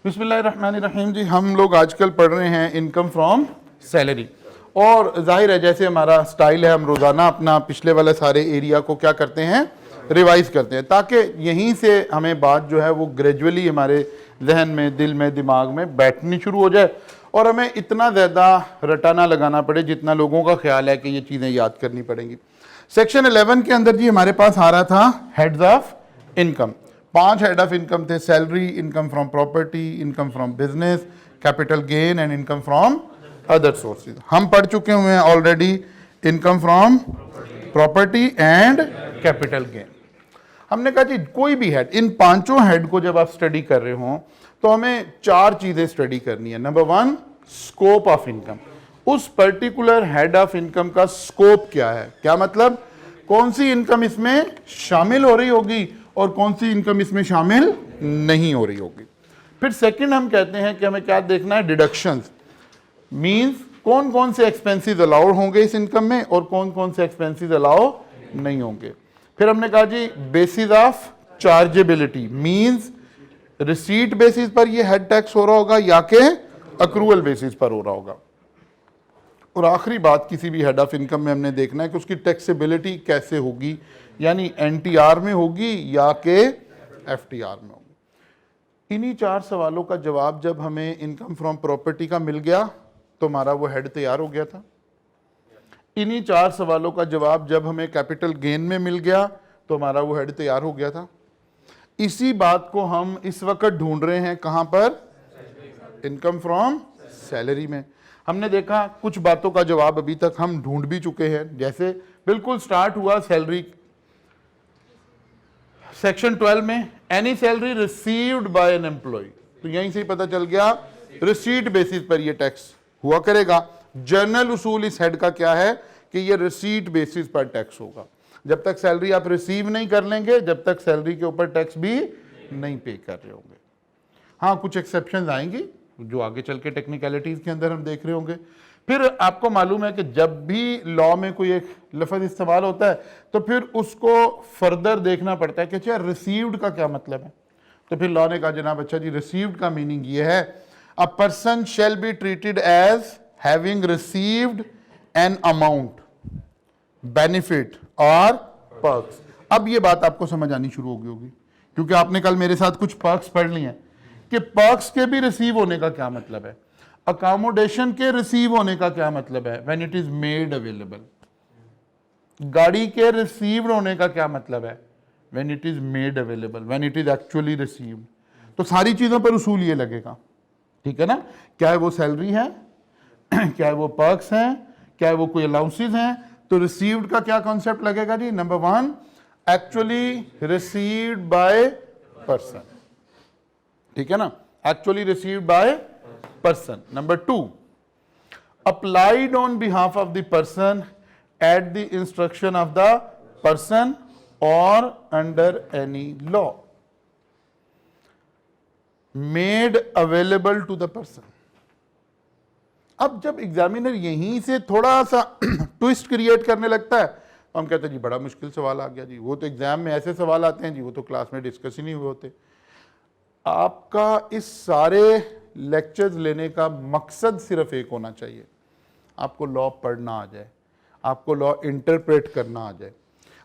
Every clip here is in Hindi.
बिस्मिल्लाहिर्रहमानिर्रहीम जी, हम लोग आजकल पढ़ रहे हैं इनकम फ्रॉम सैलरी। और जाहिर है जैसे हमारा स्टाइल है, हम रोज़ाना अपना पिछले वाले सारे एरिया को क्या करते हैं, रिवाइज करते हैं, ताकि यहीं से हमें बात जो है वो ग्रेजुअली हमारे जहन में, दिल में, दिमाग में बैठनी शुरू हो जाए और हमें इतना ज़्यादा रटा ना लगाना पड़े जितना लोगों का ख्याल है कि ये चीज़ें याद करनी पड़ेंगी। सेक्शन 11 के अंदर जी हमारे पास आ रहा था heads of income. 5 head of income थे: salary, income from property, income from business, capital gain and income from other sources. हम पढ़ चुके हुए हैं already income from property and capital gain. हमने कहा जी कोई भी हेड, इन पांचों हेड को जब आप स्टडी कर रहे हो तो हमें 4 चीजें स्टडी करनी है। Number 1, scope of income. उस पर्टिकुलर हेड ऑफ इनकम का स्कोप क्या है, क्या मतलब कौन सी इनकम इसमें शामिल हो रही होगी और कौन सी इनकम इसमें शामिल नहीं हो रही होगी। फिर सेकंड हम कहते हैं कि हमें क्या देखना है, डिडक्शंस, मींस कौन कौन से एक्सपेंसेस अलाउड होंगे इस इनकम में और कौन कौन से एक्सपेंसेस अलाउ नहीं होंगे। फिर हमने कहा जी basis of chargeability, means receipt basis पर ये हेड टैक्स हो रहा होगा या के अक्रूवल बेसिस पर हो रहा होगा। और आखिरी बात, किसी भी हेड ऑफ इनकम में हमने देखना है कि उसकी टैक्सेबिलिटी कैसे होगी, यानी एनटीआर में होगी या के एफटीआर में होगी। इन्हीं 4 सवालों का जवाब जब हमें इनकम फ्रॉम प्रॉपर्टी का मिल गया तो हमारा वो हेड तैयार हो गया था। इन्हीं 4 सवालों का जवाब जब हमें कैपिटल गेन में मिल गया तो हमारा वो हेड तैयार हो गया था। इसी बात को हम इस वक्त ढूंढ रहे हैं, कहां पर, इनकम फ्रॉम सैलरी में। हमने देखा कुछ बातों का जवाब अभी तक हम ढूंढ भी चुके हैं, जैसे बिल्कुल स्टार्ट हुआ सैलरी, सेक्शन 12 में any salary received by an employee, तो यहीं से ही पता चल गया रिसीट बेसिस पर ये टैक्स हुआ करेगा। जर्नल उसूल इस हेड का क्या है कि ये रिसीट बेसिस पर टैक्स होगा। जब तक सैलरी आप रिसीव नहीं कर लेंगे, जब तक सैलरी के ऊपर टैक्स भी नहीं पे कर रहे होंगे। हाँ, कुछ एक्सेप्शंस आएंगी जो आगे चल के टेक्निकलिटीज के अंदर हम देख रहे होंगे। फिर आपको मालूम है कि जब भी लॉ में कोई एक लफ्ज इस्तेमाल होता है तो फिर उसको फर्दर देखना पड़ता है कि अच्छा रिसीव्ड का क्या मतलब है। तो फिर लॉ ने कहा जनाब अच्छा जी रिसीव्ड का मीनिंग ये है, a person shall be treated as having received an amount, benefit और पर्क्स। अब ये बात आपको समझ आनी शुरू हो गई होगी क्योंकि आपने कल मेरे साथ कुछ पर्क्स पढ़ ली हैं कि पर्क्स के भी रिसीव होने का क्या मतलब है, अकोमोडेशन के रिसीव होने का क्या मतलब है, when it is made available, गाड़ी के रिसीव्ड होने का क्या मतलब है, when it is made available, when it is actually received. तो सारी चीजों पर उसूल ये लगेगा, ठीक है ना। क्या वो सैलरी है, क्या वो पर्क्स हैं, क्या वो कोई अलाउंसेस हैं, तो रिसीव्ड का क्या कॉन्सेप्ट लगेगा जी। Number 1, actually received by person, ठीक है ना, actually received by person. Number 2, applied on behalf of the person at the instruction of the person और under any law, made available to the person. अब जब एग्जामिनर यहीं से थोड़ा सा ट्विस्ट क्रिएट करने लगता है तो हम कहते हैं जी बड़ा मुश्किल सवाल आ गया जी, वो तो एग्जाम में ऐसे सवाल आते हैं जी, वो तो क्लास में डिस्कस ही नहीं हुए होते। आपका इस सारे लेक्चर्स लेने का मकसद सिर्फ एक होना चाहिए, आपको लॉ पढ़ना आ जाए, आपको लॉ इंटरप्रेट करना आ जाए।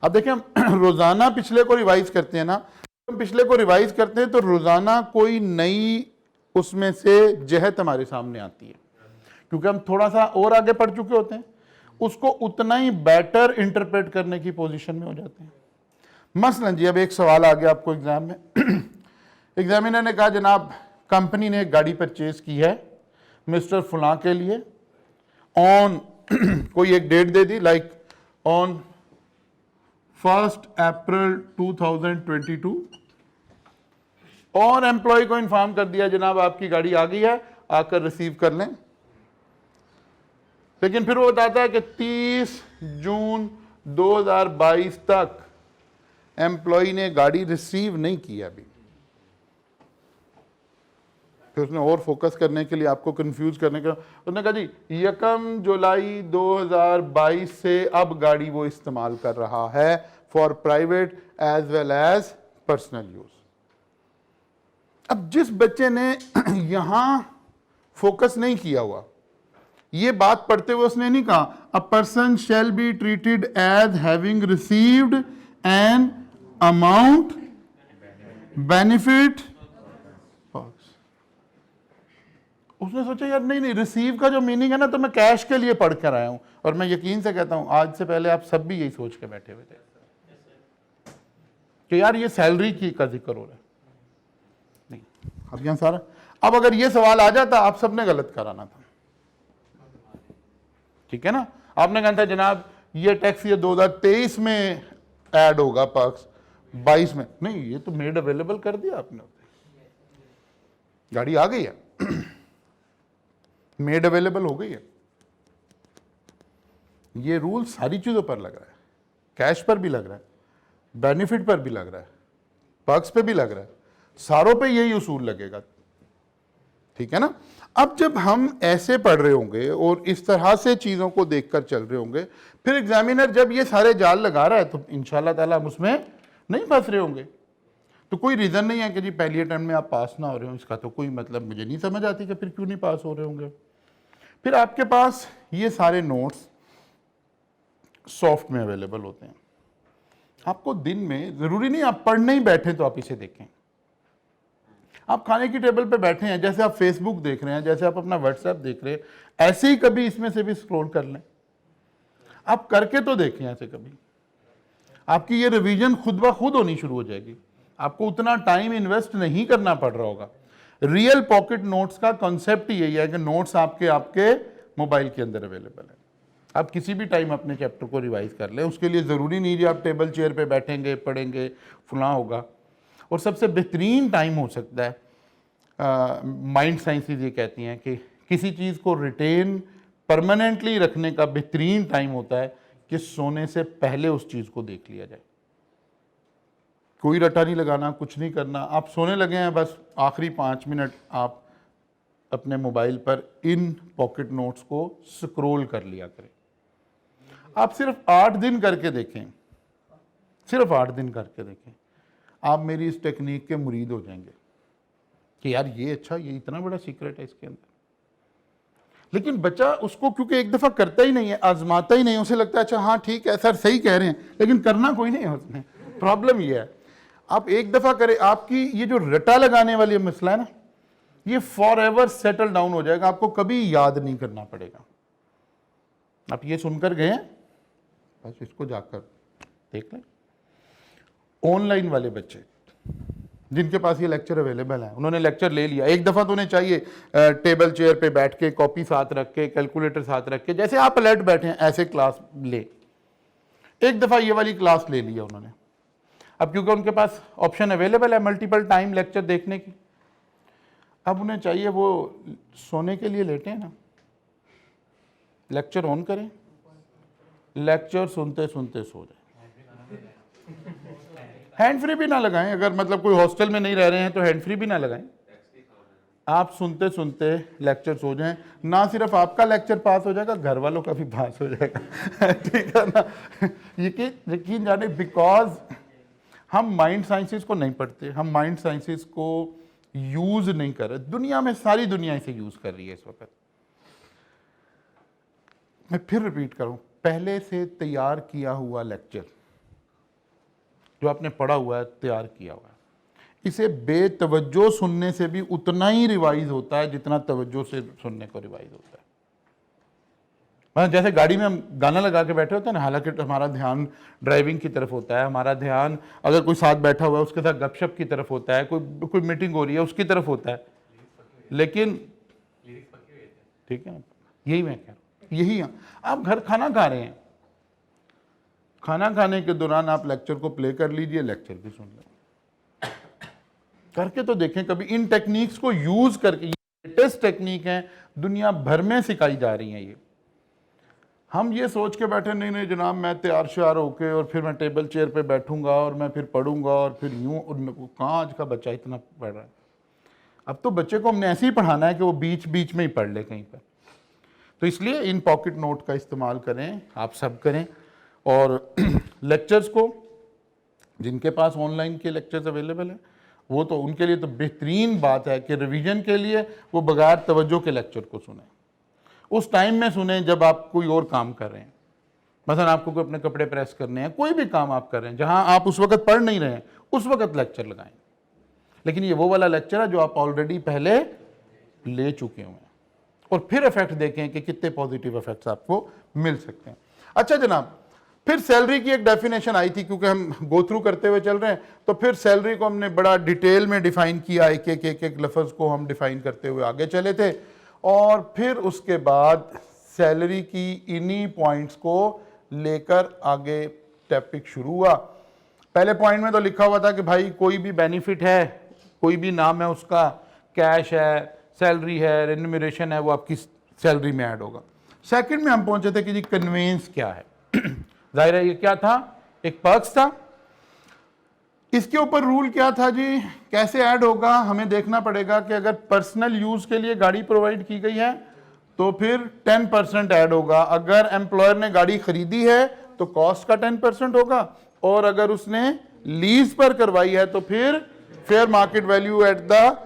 अब देखिए हम रोजाना पिछले को रिवाइज करते हैं ना, हम पिछले को रिवाइज करते हैं तो रोजाना कोई नई उसमें से जहत हमारे सामने आती है क्योंकि हम थोड़ा सा और आगे पढ़ चुके होते हैं, उसको उतना ही बेटर इंटरप्रेट करने की पोजीशन में हो जाते हैं। मसलन जी अब एक सवाल आ गया आपको एग्जाम में, एग्जामिनर ने कहा जनाब कंपनी ने एक गाड़ी परचेज की है मिस्टर फुला के लिए ऑन कोई एक डेट दे दी, लाइक ऑन 1 अप्रैल 2022, और एम्प्लॉय को इन्फॉर्म कर दिया जनाब आपकी गाड़ी आ गई है, आकर रिसीव कर लें। लेकिन फिर वो बताता है कि 30 जून 2022 तक एम्प्लॉय ने गाड़ी रिसीव नहीं की अभी। फिर उसने और फोकस करने के लिए, आपको कंफ्यूज करने का, उसने कहा जी 1 जुलाई 2022 से अब गाड़ी वो इस्तेमाल कर रहा है for private as well as personal use. अब जिस बच्चे ने यहां फोकस नहीं किया हुआ, ये बात पढ़ते हुए उसने नहीं कहा a person shall be treated as having received an amount benefit, उसने सोचा यार नहीं, रिसीव का जो मीनिंग है ना, तो मैं कैश के लिए पढ़ कर आया हूं। और मैं यकीन से कहता हूं आज से पहले आप सब भी यही सोच के बैठे हुए थे कि यार ये सैलरी की का जिक्र हो रहा है। नहीं, अब यहां सारा, अब अगर ये सवाल आ जाता आप सबने गलत कराना था, ठीक है ना। आपने कहा था जनाब ये टैक्स ये 2023 में ऐड होगा, पर्क्स 22 में नहीं, ये तो मेड अवेलेबल कर दिया आपने, गाड़ी आ गई है, मेड अवेलेबल हो गई है। ये रूल सारी चीजों पर लग रहा है, कैश पर भी लग रहा है, बेनिफिट पर भी लग रहा है, पर्क्स पे भी लग रहा है, सारों पे यही उसूल लगेगा, ठीक है ना। अब जब हम ऐसे पढ़ रहे होंगे और इस तरह से चीजों को देखकर चल रहे होंगे, फिर एग्जामिनर जब ये सारे जाल लगा रहा है तो इंशाल्लाह ताला हम उसमें नहीं फंस रहे होंगे। तो कोई रीजन नहीं है कि जी पहली अटेम्प्ट में आप पास ना हो रहे हो, इसका तो कोई मतलब मुझे नहीं समझ आती कि फिर क्यों नहीं पास हो रहे होंगे। फिर आपके पास ये सारे नोट्स सॉफ्ट में अवेलेबल होते हैं, आपको दिन में जरूरी नहीं आप पढ़ने ही बैठे तो आप इसे देखें। आप खाने की टेबल पे बैठे हैं, जैसे आप फेसबुक देख रहे हैं, जैसे आप अपना व्हाट्सएप देख रहे हैं, ऐसे ही कभी इसमें से भी स्क्रॉल कर लें, आप करके तो देखें ऐसे कभी, आपकी ये रिवीजन खुद ब खुद होनी शुरू हो जाएगी, आपको उतना टाइम इन्वेस्ट नहीं करना पड़ रहा होगा। रियल पॉकेट नोट्स का कॉन्सेप्ट यही है कि नोट्स आपके मोबाइल के अंदर अवेलेबल है, आप किसी भी टाइम अपने चैप्टर को रिवाइज कर लें। उसके लिए ज़रूरी नहीं है आप टेबल चेयर पे बैठेंगे पढ़ेंगे फलां होगा। और सबसे बेहतरीन टाइम हो सकता है, माइंड साइंसेस ये कहती हैं कि किसी चीज़ को रिटेन परमानेंटली रखने का बेहतरीन टाइम होता है कि सोने से पहले उस चीज़ को देख लिया जाए। कोई रटा नहीं लगाना, कुछ नहीं करना, आप सोने लगे हैं, बस आखिरी 5 मिनट आप अपने मोबाइल पर इन पॉकेट नोट्स को स्क्रॉल कर लिया करें। आप सिर्फ 8 दिन करके देखें, सिर्फ 8 दिन करके देखें, आप मेरी इस टेक्निक के मुरीद हो जाएंगे कि यार ये अच्छा, ये इतना बड़ा सीक्रेट है इसके अंदर। लेकिन बच्चा उसको क्योंकि एक दफ़ा करता ही नहीं है, आजमाता ही नहीं, उसे लगता है अच्छा हाँ ठीक है सर सही कह रहे हैं, लेकिन करना कोई नहीं है उसने। प्रॉब्लम ये है, आप एक दफ़ा करें, आपकी ये जो रटा लगाने वाली मसला है ना, ये फॉर एवर सेटल डाउन हो जाएगा, आपको कभी याद नहीं करना पड़ेगा। आप ये सुनकर गए हैं, बस इसको जाकर देख लें। ऑनलाइन वाले बच्चे जिनके पास ये लेक्चर अवेलेबल है, उन्होंने लेक्चर ले लिया, एक दफ़ा तो उन्हें चाहिए टेबल चेयर पे बैठ के, कॉपी साथ रख के, कैलकुलेटर साथ रख के, जैसे आप अलर्ट बैठे हैं ऐसे क्लास ले। एक दफ़ा ये वाली क्लास ले लिया उन्होंने। अब क्योंकि उनके पास ऑप्शन अवेलेबल है मल्टीपल टाइम लेक्चर देखने की, अब उन्हें चाहिए वो सोने के लिए लेटे हैं ना, लेक्चर ऑन करें, लेक्चर सुनते सुनते सो जाए। हैंड फ्री भी ना लगाएं, अगर मतलब कोई हॉस्टल में नहीं रह रहे हैं तो हैंड फ्री भी ना लगाएं, आप सुनते सुनते लेक्चर सो जाएं। ना सिर्फ आपका लेक्चर पास हो जाएगा, घर वालों का भी पास हो जाएगा ठीक है ना। यकीन जाने, बिकॉज हम माइंड साइंसेस को नहीं पढ़ते, हम माइंड साइंसेस को यूज नहीं कर रहे। दुनिया में सारी दुनिया इसे यूज कर रही है इस वक्त। मैं फिर रिपीट करूं, पहले से तैयार किया हुआ लेक्चर जो आपने पढ़ा हुआ है, तैयार किया हुआ है, इसे बेतवज्जो सुनने से भी उतना ही रिवाइज होता है जितना तवज्जो से सुनने को रिवाइज होता है। मतलब जैसे गाड़ी में हम गाना लगा के बैठे होते हैं ना, हालांकि हमारा ध्यान ड्राइविंग की तरफ होता है, हमारा ध्यान अगर कोई साथ बैठा हुआ है उसके साथ गपशप की तरफ होता है, कोई मीटिंग हो रही है उसकी तरफ होता है, लेकिन ठीक है ना, यही मैं कह रहा हूँ, यही है। आप घर खाना खा रहे हैं, खाना खाने के दौरान आप लेक्चर को प्ले कर लीजिए, लेक्चर भी सुन लें, करके तो देखें कभी। इन टेक्निक्स को यूज करके, लेटेस्ट टेक्निक है, दुनिया भर में सिखाई जा रही है। ये हम ये सोच के बैठे नहीं नहीं जनाब मैं तैयार श्यार होके और फिर मैं टेबल चेयर पे बैठूंगा और मैं फिर पढ़ूंगा और फिर यूं, कहाँ आज का बच्चा इतना पढ़ रहा है। अब तो बच्चे को हमने ऐसे ही पढ़ाना है कि वो बीच बीच में ही पढ़ ले कहीं पर। तो इसलिए इन पॉकेट नोट का इस्तेमाल करें, आप सब करें। और लेक्चर्स को, जिनके पास ऑनलाइन के लेक्चर्स अवेलेबल हैं, वो तो उनके लिए तो बेहतरीन बात है कि रिवीजन के लिए वो बगैर तवज्जो के लेक्चर को सुने, उस टाइम में सुने जब आप कोई और काम कर रहे हैं। मसलन आपको कोई अपने कपड़े प्रेस करने हैं, कोई भी काम आप कर रहे हैं जहां आप उस वक्त पढ़ नहीं रहे हैं, उस वक्त लेक्चर लगाएं। लेकिन ये वो वाला लेक्चर है जो आप ऑलरेडी पहले ले चुके हुए हैं, और फिर इफेक्ट देखें कि कितने पॉजिटिव इफेक्ट्स आपको मिल सकते हैं। अच्छा जनाब, फिर सैलरी की एक डेफिनेशन आई थी, क्योंकि हम गो थ्रू करते हुए चल रहे हैं, तो फिर सैलरी को हमने बड़ा डिटेल में डिफाइन किया, एक एक लफ्ज़ को हम डिफाइन करते हुए आगे चले थे। और फिर उसके बाद सैलरी की इन्हीं पॉइंट्स को लेकर आगे टॉपिक शुरू हुआ। पहले पॉइंट में तो लिखा हुआ था कि भाई कोई भी बेनिफिट है, कोई भी नाम है उसका, कैश है, सैलरी है, रेन्यूमरेशन है, वो आपकी सैलरी में ऐड होगा। सेकंड में हम पहुंचे थे कि जी कन्वेंस क्या है। जाहिर है ये क्या था, एक पर्क्स था। इसके ऊपर रूल क्या था जी, कैसे ऐड होगा, हमें देखना पड़ेगा कि अगर पर्सनल यूज के लिए गाड़ी प्रोवाइड की गई है तो फिर 10% ऐड होगा। अगर एम्प्लॉयर ने गाड़ी खरीदी है तो कॉस्ट का 10% होगा, और अगर उसने लीज पर करवाई है तो फिर fair market value at the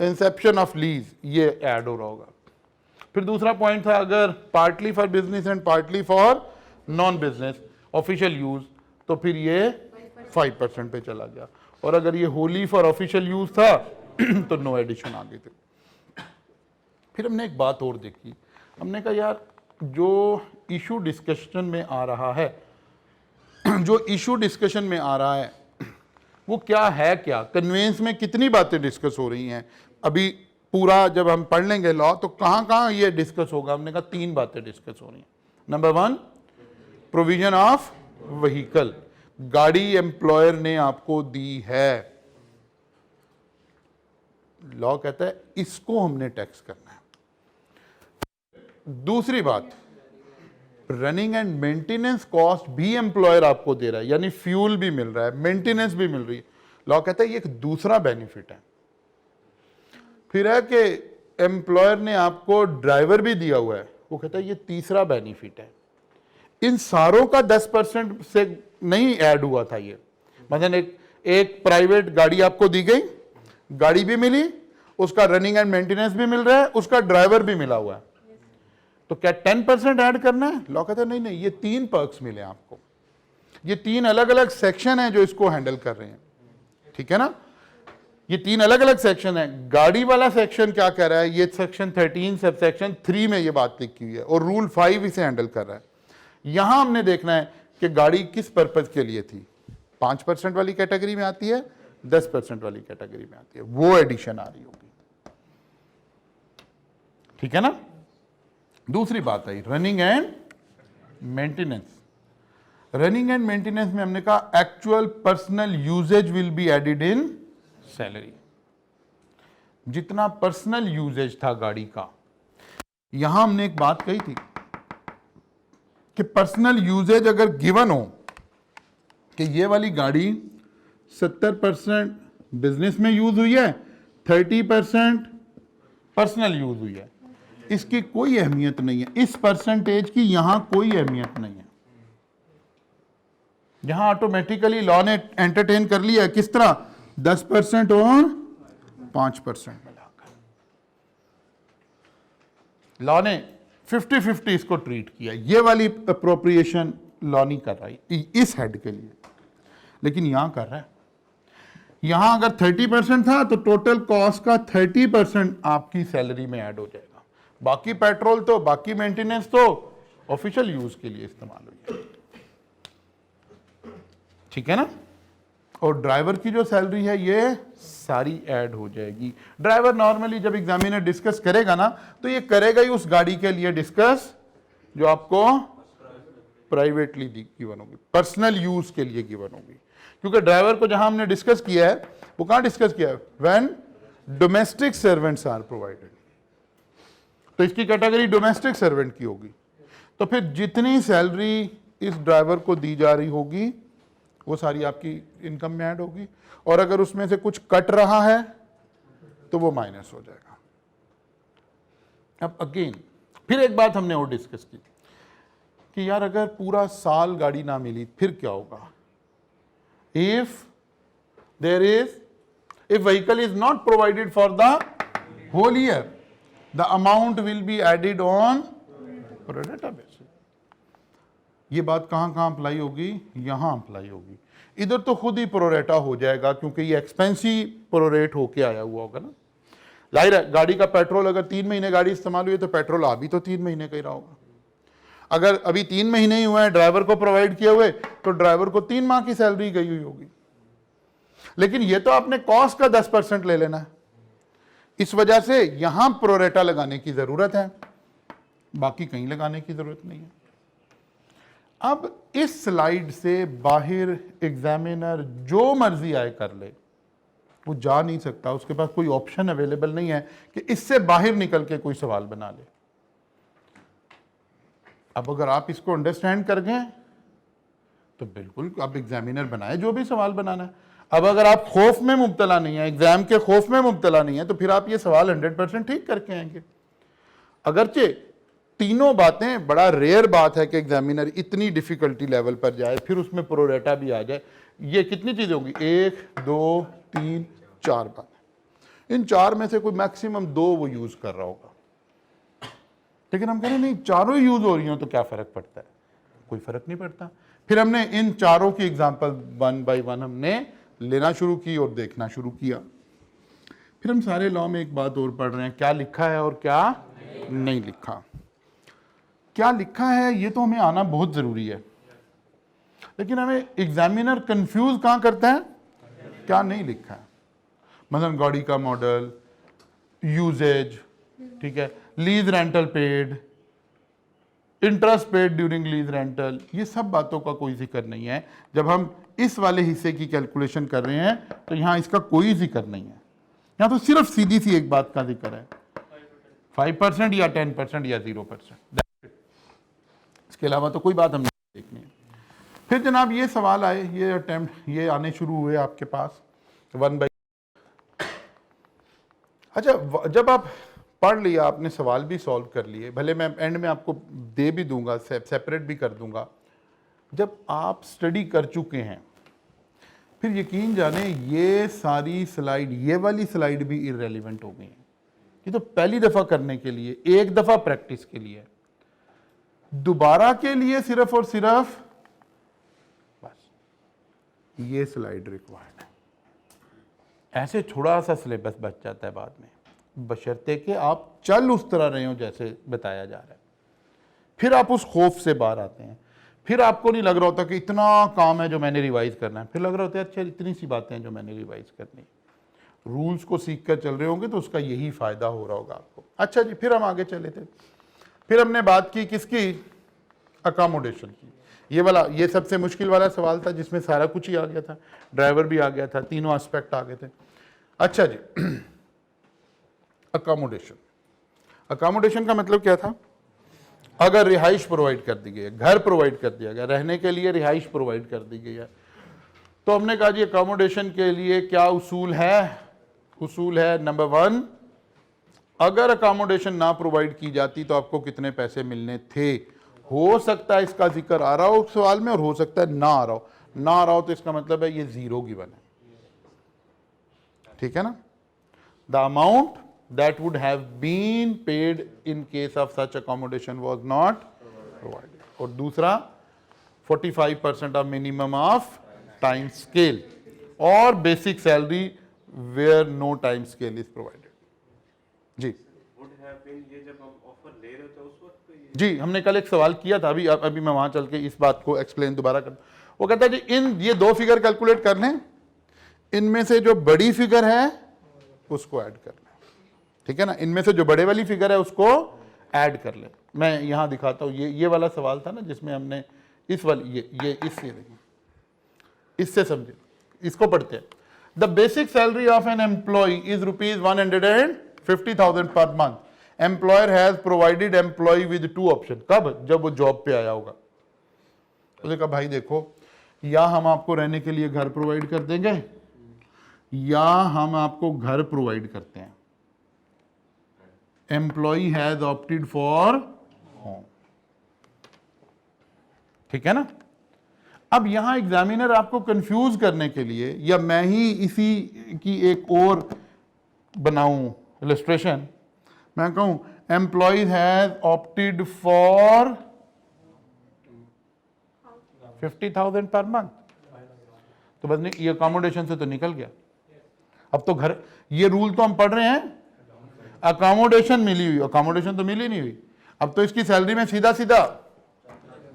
Inception of lease, ये ऐड हो रहा होगा। फिर दूसरा पॉइंट था, अगर partly for business and partly for non business official use, तो फिर ये 5% पे चला गया। और अगर ये होली फॉर ऑफिशियल यूज था तो नो एडिशन आ गई थी। फिर हमने एक बात और देखी, हमने कहा यार जो इशू डिस्कशन में आ रहा है, जो इशू डिस्कशन में आ रहा है वो क्या है, क्या कन्वेंस में कितनी बातें डिस्कस हो रही हैं। अभी पूरा जब हम पढ़ लेंगे लॉ तो कहाँ कहाँ ये डिस्कस होगा। हमने कहा 3 बातें डिस्कस हो रही हैं। नंबर 1, प्रोविजन ऑफ व्हीकल, गाड़ी एम्प्लॉयर ने आपको दी है, लॉ कहता है इसको हमने टैक्स करना है। दूसरी बात, रनिंग एंड मेंटेनेंस कॉस्ट भी एम्प्लॉयर आपको दे रहा है, यानी फ्यूल भी मिल रहा है, मेंटेनेंस भी मिल रही है। लॉ कहता है ये एक दूसरा बेनिफिट है। फिर है कि एम्प्लॉयर ने आपको ड्राइवर भी दिया हुआ है, वो कहता है ये तीसरा बेनिफिट है। इन सारों का 10% से नहीं ऐड हुआ था ये। मतलब एक प्राइवेट गाड़ी आपको दी गई, गाड़ी भी मिली, उसका रनिंग एंड मेंटेनेंस भी मिल रहा है, उसका ड्राइवर भी मिला हुआ है, तो क्या 10% ऐड करना है? लॉ कहता है नहीं नहीं, ये 3 पर्क्स मिले आपको। ये 3 अलग अलग सेक्शन है जो इसको हैंडल कर रहे हैं, ठीक है ना। ये 3 अलग अलग सेक्शन है। गाड़ी वाला सेक्शन क्या कह रहा है, ये सेक्शन 13 सब सेक्शन 3 में ये बात लिखी हुई है, और रूल 5 इसे हैंडल कर रहा है। यहां हमने देखना है कि गाड़ी किस पर्पज के लिए थी। 5% वाली कैटेगरी में आती है, 10% वाली कैटेगरी में आती है, वो एडिशन आ रही होगी, ठीक है ना। दूसरी बात आई running and maintenance. Running and maintenance में हमने कहा actual personal usage will be added in salary. जितना पर्सनल यूजेज था गाड़ी का, यहां हमने एक बात कही थी कि पर्सनल यूजेज अगर गिवन हो कि ये वाली गाड़ी 70% बिजनेस में यूज हुई है, 30% पर्सनल यूज हुई है, इसकी कोई अहमियत नहीं है। इस परसेंटेज की यहां कोई अहमियत नहीं है। यहां ऑटोमेटिकली लॉ ने एंटरटेन कर लिया, किस तरह 10% और 5% मिलाकर। लॉ ने 50-50 इसको ट्रीट किया। ये वाली अप्रोप्रिएशन लॉ नहीं कर रहा है इस हेड के लिए, लेकिन यहां कर रहा है। यहां अगर 30% था तो टोटल कॉस्ट का 30% आपकी सैलरी में ऐड हो जाएगा। बाकी पेट्रोल तो, बाकी मेंटेनेंस तो ऑफिशियल यूज के लिए इस्तेमाल हुई है, ठीक है ना। और ड्राइवर की जो सैलरी है ये सारी ऐड हो जाएगी। ड्राइवर नॉर्मली जब एग्जामिनर डिस्कस करेगा ना, तो ये करेगा ही उस गाड़ी के लिए डिस्कस जो आपको प्राइवेटली गिवन होगी, पर्सनल यूज के लिए गिवन होगी। क्योंकि ड्राइवर को जहां हमने डिस्कस किया है वो कहां डिस्कस किया है, when domestic servants are provided, तो इसकी कैटेगरी डोमेस्टिक सर्वेंट की होगी। तो फिर जितनी सैलरी इस ड्राइवर को दी जा रही होगी वो सारी आपकी इनकम में ऐड होगी, और अगर उसमें से कुछ कट रहा है तो वो माइनस हो जाएगा। अब अगेन फिर एक बात हमने और डिस्कस की कि यार अगर पूरा साल गाड़ी ना मिली फिर क्या होगा। If there is If vehicle is not provided for the whole year, the amount will be added on pro rata basis. ये बात कहां कहां अप्लाई होगी? यहां अप्लाई होगी। इधर तो खुद ही प्रोरेटा हो जाएगा क्योंकि ये एक्सपेंसिव प्रोरेट होके आया हुआ होगा ना। जाहिर है गाड़ी का पेट्रोल अगर 3 महीने गाड़ी इस्तेमाल हुई तो पेट्रोल अभी तो 3 महीने का ही रहा होगा। अगर अभी 3 महीने ही हुए हैं ड्राइवर को प्रोवाइड किए हुए तो ड्राइवर को 3 माह की सैलरी गई हुई होगी। लेकिन ये तो आपने कॉस्ट का 10% ले लेना है, इस वजह से यहां प्रोरेटा लगाने की जरूरत है, बाकी कहीं लगाने की जरूरत नहीं है। अब इस स्लाइड से बाहर एग्जामिनर जो मर्जी आए कर ले, वो जा नहीं सकता, उसके पास कोई ऑप्शन अवेलेबल नहीं है कि इससे बाहर निकल के कोई सवाल बना ले। अब अगर आप इसको अंडरस्टैंड कर गए तो बिल्कुल आप एग्जामिनर बनाए जो भी सवाल बनाना है। अब अगर आप खौफ में मुब्तला नहीं है, एग्जाम के खौफ में मुब्तला नहीं है, तो फिर आप ये सवाल 100% ठीक करके आएंगे। अगरचे तीनों बातें बड़ा रेयर बात है कि एग्जामिनर इतनी डिफिकल्टी लेवल पर जाए, फिर उसमें प्रोरेटा भी आ जाए। ये कितनी चीजें होंगी? 1 2 3 4 बातें। इन 4 में से कोई मैक्सिमम 2 वो यूज कर रहा होगा, लेकिन हम कह रहे नहीं चारों यूज हो रही हो तो क्या फर्क पड़ता है? कोई फर्क नहीं पड़ता। फिर हमने इन चारों की एग्जांपल 1 बाय 1 हमने लेना शुरू की और देखना शुरू किया। फिर हम सारे लॉ में एक बात और पढ़ रहे हैं, क्या लिखा है और क्या नहीं लिखा। क्या लिखा है ये तो हमें आना बहुत जरूरी है, लेकिन हमें एग्जामिनर कंफ्यूज कहां करता है? क्या नहीं लिखा है। मतलब गाड़ी का मॉडल, यूजेज, ठीक है, lease rental paid, interest paid during lease rental, ये सब बातों का कोई जिक्र नहीं है। जब हम इस वाले हिस्से की कैलकुलेशन कर रहे हैं तो यहां इसका कोई जिक्र नहीं है। यहां तो सिर्फ सीधी सी एक बात का जिक्र है, 5% या 10% या 0%। इसके अलावा तो कोई बात हम नहीं देखनी है। फिर जनाब ये सवाल आए, ये अटेम्प्ट ये आने शुरू हुए आपके पास 1 बाय। अच्छा, जब आप पढ़ लिया, आपने सवाल भी सॉल्व कर लिए, भले मैं एंड में आपको दे भी दूंगा, सेपरेट भी कर दूंगा। जब आप स्टडी कर चुके हैं फिर यकीन जाने ये सारी स्लाइड, ये वाली स्लाइड भी इररेलेवेंट हो गई है। ये तो पहली दफा करने के लिए, एक दफा प्रैक्टिस के लिए, दोबारा के लिए सिर्फ और सिर्फ बस ये स्लाइड रिक्वायर्ड है। ऐसे थोड़ा सा सिलेबस बच जाता है बाद में, बशर्ते कि आप चल उस तरह रहे हो जैसे बताया जा रहा है। फिर आप उस खौफ से बाहर आते हैं, फिर आपको नहीं लग रहा होता कि इतना काम है जो मैंने रिवाइज करना है, फिर लग रहा होता है अच्छा इतनी सी बातें हैं जो मैंने रिवाइज करनी। रूल्स को सीख कर चल रहे होंगे तो उसका यही फायदा हो रहा होगा आपको। अच्छा जी, फिर हम आगे चले थे। फिर हमने बात की किसकी? अकोमोडेशन की। ये वाला, ये सबसे मुश्किल वाला सवाल था जिसमें सारा कुछ ही आ गया था, ड्राइवर भी आ गया था, तीनों एस्पेक्ट आ गए थे। अच्छा जी, अकोमोडेशन। अकोमोडेशन का मतलब क्या था? अगर रिहाइश प्रोवाइड कर दी गई है, घर प्रोवाइड कर दिया गया, रहने के लिए रिहाइश प्रोवाइड कर दी गई है, तो हमने कहा जी अकोमोडेशन के लिए क्या उसूल है? उसूल है नंबर 1, अगर अकोमोडेशन ना प्रोवाइड की जाती तो आपको कितने पैसे मिलने थे। हो सकता है इसका जिक्र आ रहा हो सवाल में और हो सकता है ना आ रहा हो। ना आ रहा हो तो इसका मतलब है ये 0 गिवन है, ठीक है ना। The amount that would have been paid in case of such accommodation was not provided. और दूसरा 45% of minimum of time scale और basic salary where no time scale is provided. Ji would have been, ये जब हम ऑफर ले रहे थे उस वक्त पे जी हमने कल एक सवाल किया था, अभी मैं वहां चल के इस बात को एक्सप्लेन दोबारा कर। वो कहता है जी इन ये 2 फिगर कैलकुलेट कर लें, इनमें से जो बड़ी फिगर है उसको ऐड कर लें, ठीक है ना। इनमें से जो बड़े वाली फिगर है उसको ऐड कर ले। मैं यहां दिखाता हूं, ये वाला सवाल था ना जिसमें हमने इस वाली ये इससे समझे, इसको पढ़ते हैं। The basic salary of an employee is ₹150,000 per month. Employer has provided employee with 2 option. कब? जब वो जॉब पे आया होगा। उसने कहा भाई देखो, या हम आपको रहने के लिए घर प्रोवाइड कर देंगे या हम आपको घर प्रोवाइड करते हैं। Employee has opted for home, ठीक है ना। अब यहां एग्जामिनर आपको कंफ्यूज करने के लिए, या मैं ही इसी की एक और बनाऊं इलस्ट्रेशन, मैं कहूं employ has opted for 50,000 per month, तो बस ये अकोमोडेशन से तो निकल गया। अब तो घर, ये रूल तो हम पढ़ रहे हैं, अकोमोडेशन मिली हुई, अकोमोडेशन तो मिली नहीं हुई। अब तो इसकी सैलरी में सीधा सीधा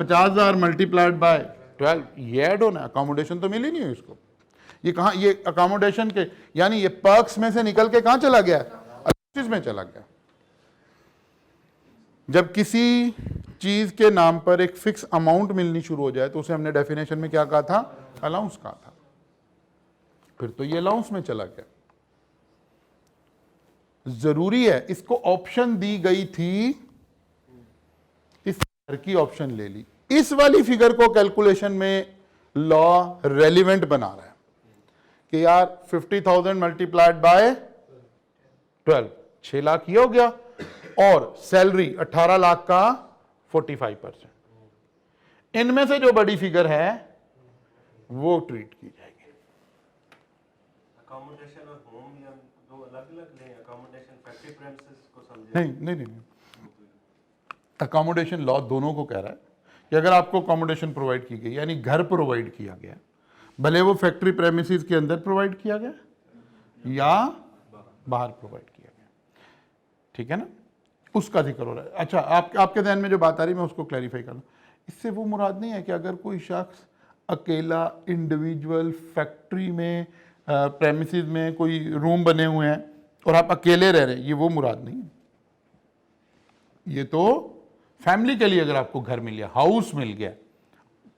50,000 मल्टीप्लाइड बाय 12 ये ऐड होना है, अकोमोडेशन तो मिली नहीं हुई इसको। ये कहां, ये अकोमोडेशन के यानी ये पर्क्स में से निकल के कहां चला गया, अलाउंसेस में चला गया। जब किसी चीज के नाम पर एक फिक्स अमाउंट मिलनी शुरू हो जाए तो उसे हमने डेफिनेशन में क्या कहा था, अलाउंस कहा था, फिर तो ये अलाउंस में चला गया। जरूरी है, इसको ऑप्शन दी गई थी, इस फिगर की ऑप्शन ले ली, इस वाली फिगर को कैलकुलेशन में लॉ रेलिवेंट बना रहा है कि यार 50,000 मल्टीप्लाइड बाय 12, 6 लाख ये हो गया, और सैलरी 18 लाख का 45%, इनमें से जो बड़ी फिगर है वो ट्रीट की जाएगी। अकोमोडेशन और होम या दो अलग-अलग लें, अकोमोडेशन फैक्ट्री प्रेमिसेस को समझे। नहीं, अकोमोडेशन लॉ दोनों को कह रहा है कि अगर आपको अकोमोडेशन प्रोवाइड की गई, यानी घर प्रोवाइड किया गया, भले वो फैक्ट्री प्रेमिसेस के अंदर प्रोवाइड किया गया या बाहर प्रोवाइड किया गया, ठीक है ना, उसका जिक्र हो रहा है। अच्छा, आपके ध्यान में जो बात आ रही है मैं उसको क्लैरिफाई कर लूं। इससे वो मुराद नहीं है कि अगर कोई शख्स अकेला इंडिविजुअल फैक्ट्री में प्रेमिसेस में कोई रूम बने हुए हैं और आप अकेले रह रहे हैं, ये वो मुराद नहीं है। ये तो फैमिली के लिए अगर आपको घर मिल गया, हाउस मिल गया,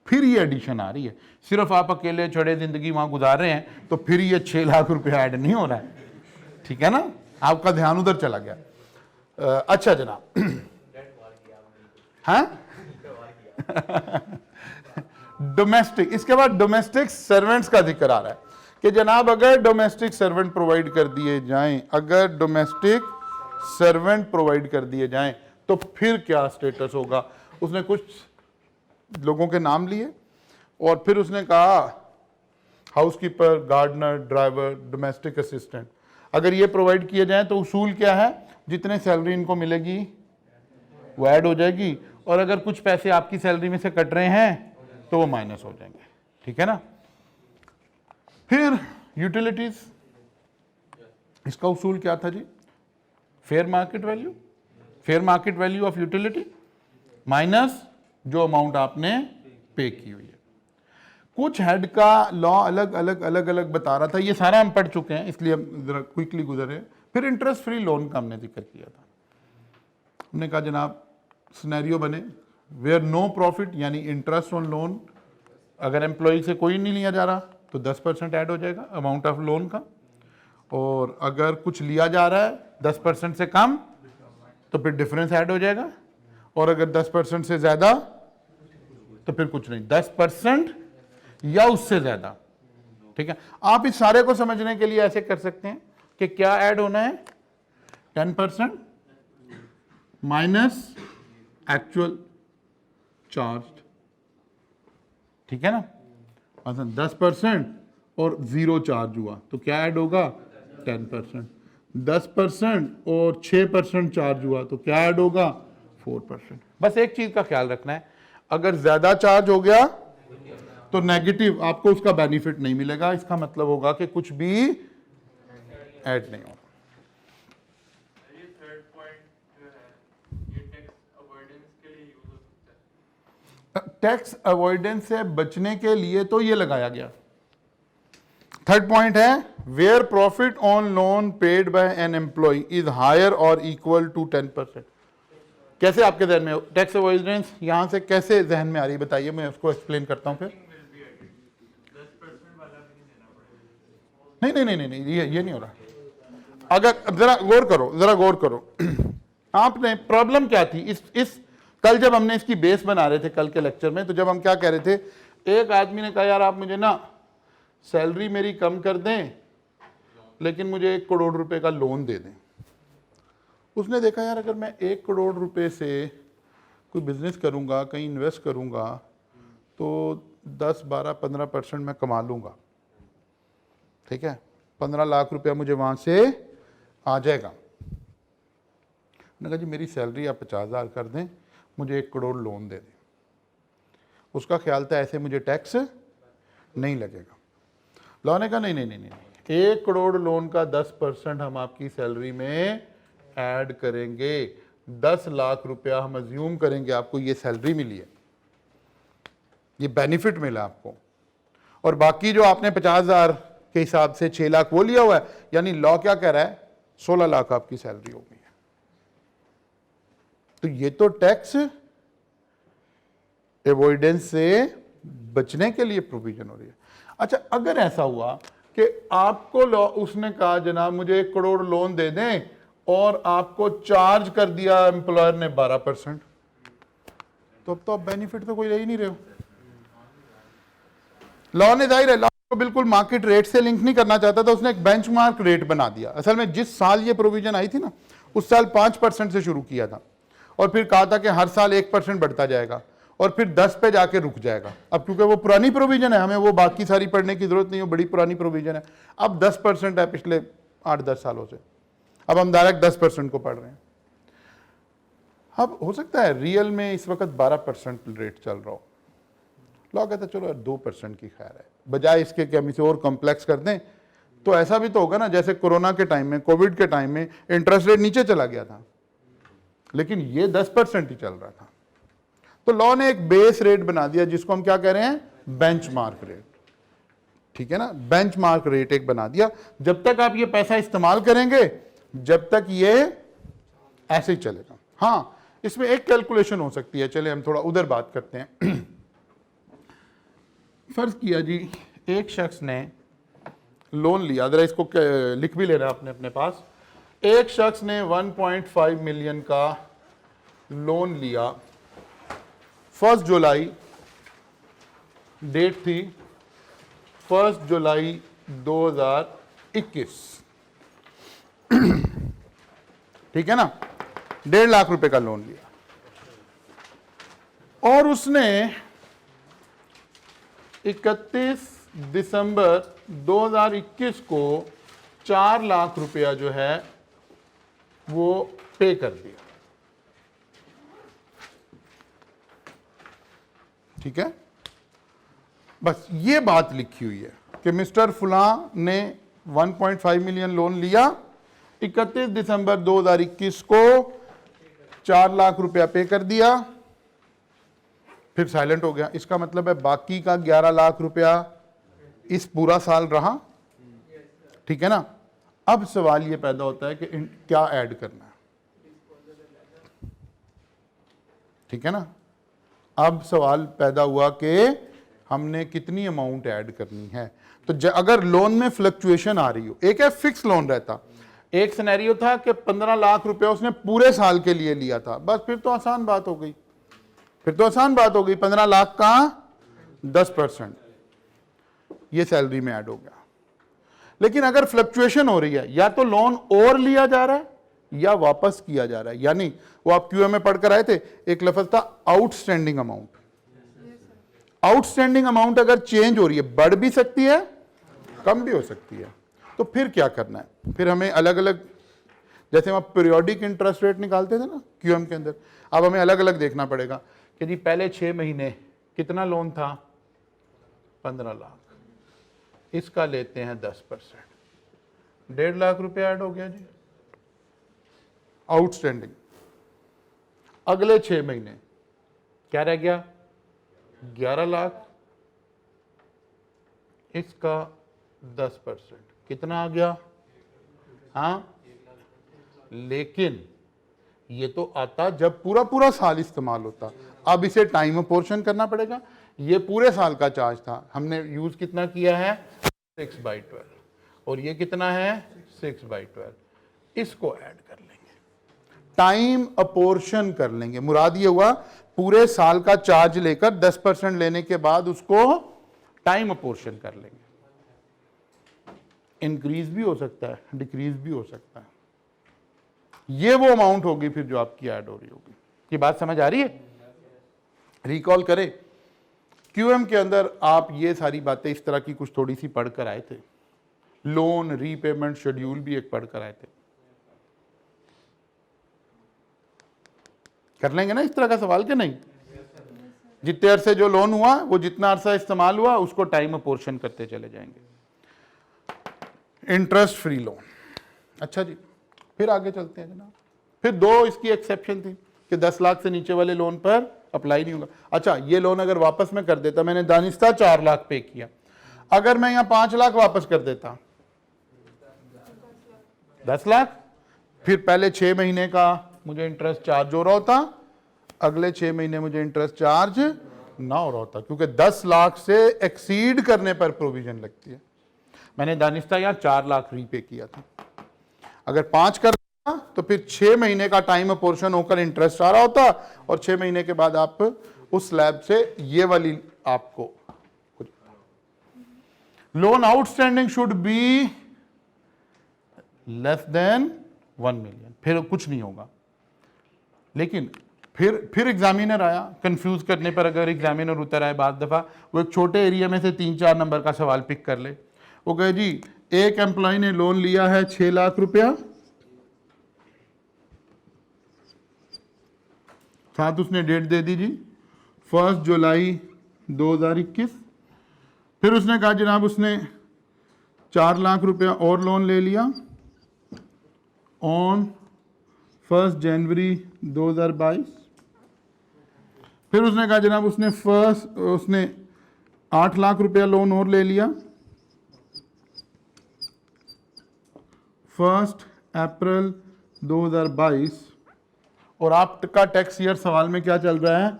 फिर ये एडिशन आ रही है। सिर्फ आप अकेले छड़े जिंदगी वहां गुजार रहे हैं तो फिर ये 6 लाख रुपए ऐड नहीं हो रहा है, ठीक है ना, आपका ध्यान उधर चला गया। अच्छा जनाब, हाँ डोमेस्टिक, इसके बाद डोमेस्टिक सर्वेंट्स का जिक्र आ रहा है कि जनाब अगर डोमेस्टिक सर्वेंट प्रोवाइड कर दिए जाएं, अगर डोमेस्टिक सर्वेंट प्रोवाइड कर दिए जाएं तो फिर क्या स्टेटस होगा। उसने कुछ लोगों के नाम लिए और फिर उसने कहा housekeeper, gardener, driver, domestic assistant, अगर ये प्रोवाइड किए जाएं तो उसूल क्या है, जितने सैलरी इनको मिलेगी वो ऐड हो जाएगी, और अगर कुछ पैसे आपकी सैलरी में से कट रहे हैं तो वो माइनस हो जाएंगे, ठीक है ना। फिर यूटिलिटीज, इसका उसूल क्या था जी, fair market value, fair market value of utility minus जो अमाउंट आपने पे की हुई है। कुछ हेड का लॉ अलग अलग बता रहा था, ये सारा हम पढ़ चुके हैं इसलिए हम जरा क्विकली गुजरे। फिर इंटरेस्ट फ्री लोन का हमने जिक्र किया था, हमने कहा जनाब सिनेरियो बने वेयर नो प्रॉफिट, यानी इंटरेस्ट ऑन लोन, अगर एम्प्लॉय से कोई नहीं लिया जा रहा तो 10% ऐड हो जाएगा अमाउंट ऑफ लोन का, और अगर कुछ लिया जा रहा है 10% से कम तो फिर डिफरेंस ऐड हो जाएगा, और अगर 10% से ज्यादा तो फिर कुछ नहीं, 10% या उससे ज्यादा, ठीक है। आप इस सारे को समझने के लिए ऐसे कर सकते हैं कि क्या ऐड होना है, 10% माइनस एक्चुअल चार्ज, ठीक है ना, मतलब 10% और 0 चार्ज हुआ तो क्या ऐड होगा, 10%, 10% और 6% चार्ज हुआ तो क्या ऐड होगा, 4%। बस एक चीज का ख्याल रखना है, अगर ज्यादा चार्ज हो गया तो नेगेटिव, आपको उसका बेनिफिट नहीं मिलेगा, इसका मतलब होगा कि कुछ भी ऐड नहीं होगा। ये थर्ड पॉइंट जो है ये टैक्स अवॉइडेंस के लिए यूज हो सकता है। टैक्स अवॉइडेंस से बचने के लिए तो ये लगाया गया। थर्ड पॉइंट है where profit on loan paid by an employee is higher और इक्वल टू 10%। कैसे आपके जहन में टैक्स अवॉइडेंस यहां से कैसे जहन में आ रही है, बताइए, मैं उसको एक्सप्लेन करता हूं। फिर 10% वाला भी नहीं देना पड़ेगा। नहीं, ये नहीं हो रहा। अगर जरा गौर करो आपने प्रॉब्लम क्या थी इस कल जब हमने इसकी बेस बना रहे थे कल के लेक्चर में, तो जब हम क्या कह रहे थे, एक आदमी ने कहा यार आप मुझे ना सैलरी मेरी कम कर दें लेकिन मुझे 1 करोड़ रुपए का लोन दे दें। उसने देखा यार अगर मैं 1 करोड़ रुपए से कोई बिजनेस करूंगा, कहीं इन्वेस्ट करूंगा तो 10, 12, 15% मैं कमा लूंगा, ठीक है, 15 लाख रुपया मुझे वहां से आ जाएगा। मैंने कहा जी मेरी सैलरी आप 50,000 कर दें, मुझे 1 करोड़ लोन दे दें। उसका ख्याल था ऐसे मुझे टैक्स नहीं लगेगा। लॉ ने कहा नहीं नहीं नहीं नहीं, 1 करोड़ लोन का 10% हम आपकी सैलरी में ऐड करेंगे, 10 लाख रुपया हम अज्यूम करेंगे आपको ये सैलरी मिली है, ये बेनिफिट मिला आपको, और बाकी जो आपने 50,000 के हिसाब से 6 लाख वो लिया हुआ है, यानी लॉ क्या कह रहा है 16 लाख आपकी सैलरी हो गई है। तो ये तो टैक्स एवॉइडेंस से बचने के लिए प्रोविजन हो रही है। अच्छा, अगर ऐसा हुआ कि आपको लॉ उसने कहा जनाब मुझे 1 करोड़ लोन दे दें और आपको चार्ज कर दिया एम्प्लॉयर ने 12%, तो अब तो आप बेनिफिट तो कोई ले ही नहीं रहे हो। लॉ ने जाहिर है लॉ को बिल्कुल मार्केट रेट से लिंक नहीं करना चाहता था, उसने एक बेंचमार्क रेट बना दिया। असल में जिस साल ये प्रोविजन आई थी ना, उस साल 5% से शुरू किया था और फिर कहा था कि हर साल 1% बढ़ता जाएगा और फिर 10 पे जाके रुक जाएगा। अब क्योंकि वो पुरानी प्रोविजन है, हमें वो बाकी सारी पढ़ने की जरूरत नहीं है, बड़ी पुरानी प्रोविजन है। अब 10% है पिछले 8-10 सालों से, अब हम डायरेक्ट 10% को पढ़ रहे हैं। अब हो सकता है रियल में इस वक्त 12% रेट चल रहा हो, लॉ कहता है चलो 2% की खैर है, बजाय इसके कि हम इसे और कॉम्प्लेक्स कर दें। तो ऐसा भी तो होगा ना, जैसे कोरोना के टाइम में, कोविड के टाइम में इंटरेस्ट रेट नीचे चला गया था, लेकिन ये 10% ही चल रहा था। तो लॉ ने एक बेस रेट बना दिया जिसको हम क्या कह रहे हैं, बेंचमार्क रेट, ठीक है ना। बेंचमार्क रेट एक बना दिया, जब तक आप ये पैसा इस्तेमाल करेंगे जब तक ये ऐसे ही चलेगा। हाँ, इसमें एक कैलकुलेशन हो सकती है, चले हम थोड़ा उधर बात करते हैं। फर्ज किया जी एक शख्स ने लोन लिया, जरा इसको लिख भी लेना आपने अपने पास। एक शख्स ने 1.5 मिलियन का लोन लिया, 1 जुलाई डेट थी 1 जुलाई 2021, ठीक है ना। 1.5 लाख रुपए का लोन लिया और उसने 31 दिसंबर 2021 को 4 लाख रुपया जो है वो पे कर दिया, ठीक है। बस ये बात लिखी हुई है कि मिस्टर फुला ने 1.5 मिलियन लोन लिया, 31 दिसंबर 2021 को 4 लाख रुपया पे कर दिया, फिर साइलेंट हो गया। इसका मतलब है बाकी का 11 लाख रुपया इस पूरा साल रहा, ठीक है ना। अब सवाल ये पैदा होता है कि क्या ऐड करना है, ठीक है ना। अब सवाल पैदा हुआ कि हमने कितनी अमाउंट ऐड करनी है। तो अगर लोन में फ्लक्चुएशन आ रही हो, एक है फिक्स लोन रहता, एक सिनेरियो था कि 15 लाख रुपया उसने पूरे साल के लिए लिया था, बस फिर तो आसान बात हो गई, फिर तो आसान बात हो गई, 15 लाख का 10% ये सैलरी में ऐड हो गया। लेकिन अगर फ्लक्चुएशन हो रही है, या तो लोन और लिया जा रहा है या वापस किया जा रहा है, यानी वो आप क्यूएम में पढ़कर आए थे, एक लफ्ज था आउटस्टैंडिंग अमाउंट। आउटस्टैंडिंग अमाउंट अगर चेंज हो रही है, बढ़ भी सकती है कम भी हो सकती है, तो फिर क्या करना है। फिर हमें अलग अलग, जैसे हम पीरियोडिक इंटरेस्ट रेट निकालते थे ना क्यूएम के अंदर, अब हमें अलग अलग देखना पड़ेगा कि जी पहले 6 महीने कितना लोन था, 15 लाख, इसका लेते हैं 10%, 1.5 लाख रुपया ऐड हो गया जी आउटस्टैंडिंग। अगले 6 महीने क्या रह गया, 11 लाख, इसका 10%, कितना आ गया, हाँ। लेकिन ये तो आता जब पूरा पूरा साल इस्तेमाल होता, अब इसे टाइम पोर्शन करना पड़ेगा। ये पूरे साल का चार्ज था, हमने यूज कितना किया है, 6/12, और ये कितना है 6/12, इसको ऐड कर लेंगे, टाइम अपोर्शन कर लेंगे। मुराद ये हुआ पूरे साल का चार्ज लेकर 10% लेने के बाद उसको टाइम अपोर्शन कर लेंगे। इंक्रीज भी हो सकता है, डिक्रीज भी हो सकता है। ये वो अमाउंट होगी फिर जो आपकी ऐड हो रही होगी। ये बात समझ आ रही है। रिकॉल करें क्यूएम के अंदर आप ये सारी बातें इस तरह की कुछ थोड़ी सी पढ़ कर आए थे, लोन रीपेमेंट शेड्यूल भी एक पढ़ कर आए थे। कर लेंगे ना इस तरह का सवाल के नहीं? जितने अरसे जो लोन हुआ वो जितना अरसा इस्तेमाल हुआ उसको टाइम अपोर्शन करते चले जाएंगे। इंटरेस्ट फ्री लोन, अच्छा जी, फिर आगे चलते हैं जनाब। फिर दो इसकी एक्सेप्शन थी कि 10 लाख से नीचे वाले लोन पर अप्लाई नहीं होगा। अच्छा, ये लोन अगर वापस मैं कर देता, मैंने दानिस्ता 4 लाख पे किया, अगर मैं यहां 5 लाख वापस कर देता 10 लाख, फिर पहले 6 महीने का मुझे इंटरेस्ट चार्ज हो रहा होता, अगले 6 महीने मुझे इंटरेस्ट चार्ज ना हो रहा होता, क्योंकि 10 लाख से एक्सीड करने पर प्रोविजन लगती है। मैंने दानिस्ता यहां 4 लाख रीपे किया था, अगर 5 कर तो फिर 6 महीने का टाइम पोर्शन होकर इंटरेस्ट आ रहा होता, और 6 महीने के बाद आप उस स्लैब से ये वाली आपको loan outstanding should be less than 1 million, फिर कुछ नहीं होगा। लेकिन फिर एग्जामिनर आया, कंफ्यूज करने पर अगर एग्जामिनर उतर आए बाद दफा, वो एक छोटे एरिया में से 3-4 नंबर का सवाल पिक कर ले। वो कहे जी एक एम्प्लॉय ने लोन लिया है 6 लाख रुपया, साथ उसने डेट दे दी जी 1 जुलाई 2021। फिर उसने कहा जनाब उसने 4 लाख रुपया और लोन ले लिया ऑन 1 जनवरी 2022। फिर उसने कहा जनाब उसने 8 लाख रुपया लोन और ले लिया 1 अप्रैल 2022। और आपका टैक्स ईयर सवाल में क्या चल रहा है?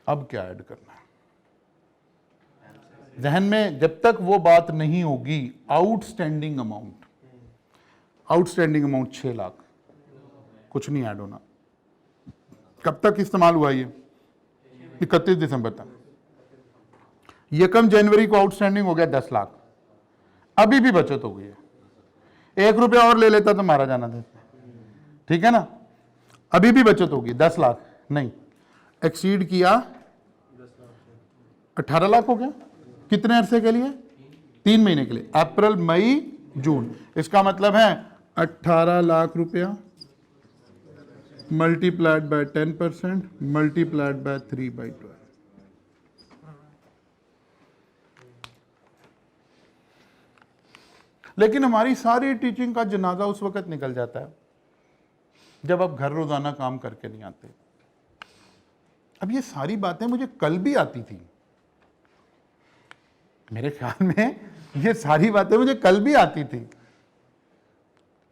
अब क्या ऐड करना है जहन में? जब तक वो बात नहीं होगी आउटस्टैंडिंग अमाउंट 6 लाख, कुछ नहीं ऐड होना। कब तक इस्तेमाल हुआ ये? 31 दिसंबर तक। 1 जनवरी को आउटस्टैंडिंग हो गया 10 लाख, अभी भी बचत हो गई है। 1 रुपया और ले लेता तो मारा जाना था, ठीक है ना? अभी भी बचत होगी 10 लाख नहीं, एक्सीड किया 18 लाख हो गया। कितने अरसे के लिए? 3 महीने के लिए, अप्रैल मई जून। इसका मतलब है 18 लाख रुपया मल्टीप्लाइड बाय 10% मल्टीप्लाइड बाय 3/12। लेकिन हमारी सारी टीचिंग का जनाजा उस वक्त निकल जाता है जब आप घर रोजाना काम करके नहीं आते। अब ये सारी बातें मुझे कल भी आती थी, मेरे ख्याल में ये सारी बातें मुझे कल भी आती थी,